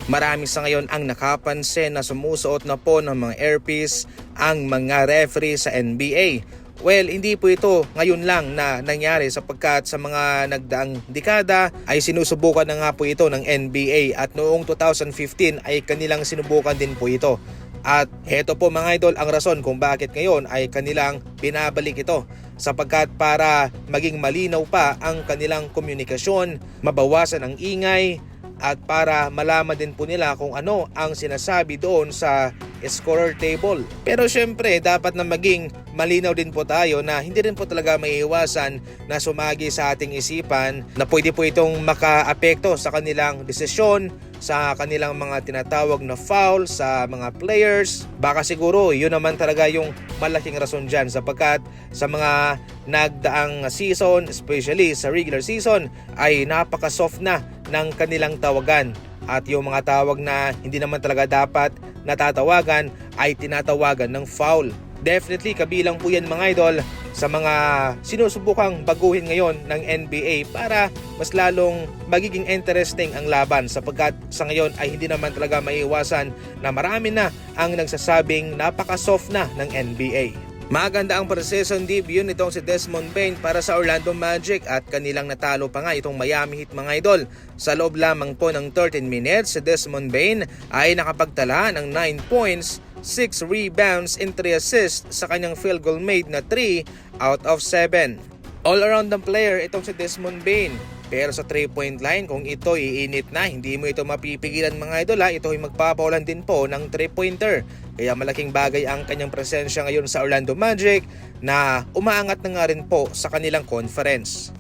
Marami sa ngayon ang nakapansin na sumusuot na po ng mga earpiece ang mga referee sa NBA. Well, hindi po ito ngayon lang na nangyari sapagkat sa mga nagdaang dekada ay sinusubukan na nga po ito ng NBA at noong 2015 ay kanilang sinubukan din po ito. At heto po mga idol ang rason kung bakit ngayon ay kanilang binabalik ito sapagkat para maging malinaw pa ang kanilang komunikasyon, mabawasan ang ingay at para malaman din po nila kung ano ang sinasabi doon sa scorer table. Pero syempre dapat na maging malinaw din po tayo na hindi rin po talaga maiiwasan na sumagi sa ating isipan na pwede po itong makaapekto sa kanilang desisyon, sa kanilang mga tinatawag na foul sa mga players. Baka siguro yun naman talaga yung malaking rason dyan sapagkat sa mga nagdaang season, especially sa regular season, ay napaka-soft na ng kanilang tawagan. At yung mga tawag na hindi naman talaga dapat natatawagan ay tinatawagan ng foul. Definitely kabilang po yan mga idol sa mga sinusubukang baguhin ngayon ng NBA para mas lalong magiging interesting ang laban sapagkat sa ngayon ay hindi naman talaga maiiwasan na marami na ang nagsasabing napaka-soft na ng NBA. Maganda ang pre-season debut nitong si Desmond Bane para sa Orlando Magic at kanilang natalo pa nga itong Miami Heat mga idol. Sa loob lamang po ng 13 minutes, si Desmond Bane ay nakapagtala ng 9 points, 6 rebounds and 3 assists sa kanyang field goal made na 3 out of 7. All-around ng player itong si Desmond Bane. Pero sa 3-point line, kung ito iinit na, hindi mo ito mapipigilan mga idol ha. Ito ay magpapawalan din po ng 3-pointer. Kaya malaking bagay ang kanyang presensya ngayon sa Orlando Magic na umaangat na nga rin po sa kanilang conference.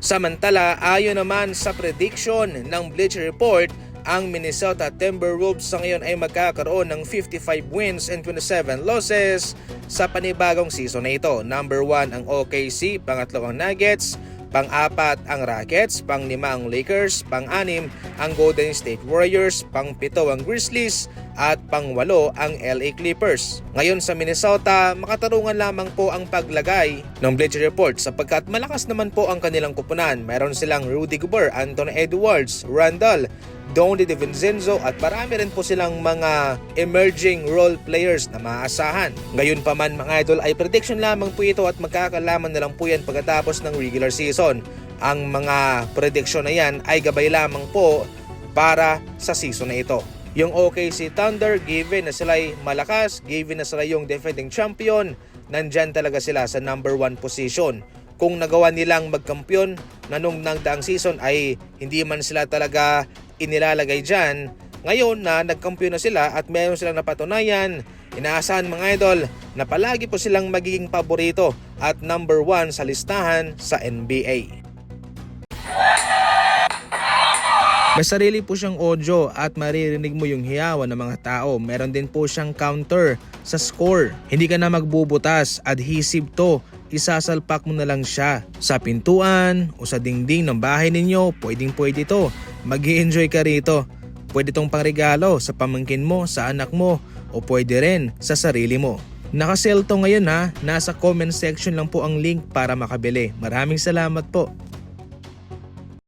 Samantala, ayon naman sa prediction ng Bleacher Report, ang Minnesota Timberwolves sa ngayon ay magkakaroon ng 55 wins and 27 losses sa panibagong season na ito. Number 1 ang OKC, pangatlo ang Nuggets, pang-apat ang Rockets, pang-lima ang Lakers, pang-anim ang Golden State Warriors, pang-pito ang Grizzlies, at pang-walo ang LA Clippers. Ngayon sa Minnesota, makatarungan lamang po ang paglagay ng Bleacher Report sapagkat malakas naman po ang kanilang kupunan. Meron silang Rudy Gobert, Anthony Edwards, Randall, Donte DiVincenzo at marami rin po silang mga emerging role players na maaasahan. Ngayon pa man mga idol ay prediction lamang po ito at magkakalaman na lang po yan pagkatapos ng regular season. Ang mga prediction na yan ay gabay lamang po para sa season na ito. Yung OKC Thunder, given na sila ay malakas, given na sila yung defending champion, nandyan talaga sila sa number 1 position. Kung nagawa nilang magkampiyon na nung nagdaang season ay hindi man sila talaga inilalagay dyan, ngayon na nagkampiyon na sila at meron silang napatunayan, inaasahan mga idol na palagi po silang magiging paborito at number 1 sa listahan sa NBA. May sarili po siyang audio at maririnig mo yung hiyawan ng mga tao. Meron din po siyang counter sa score. Hindi ka na magbubutas, adhesive to. Isasalpak mo na lang siya sa pintuan o sa dingding ng bahay ninyo. Pwede to. Mag-i-enjoy ka rito. Pwede tong pangregalo sa pamangkin mo, sa anak mo o pwede rin sa sarili mo. Naka-sale to ngayon ha. Nasa comment section lang po ang link para makabili. Maraming salamat po.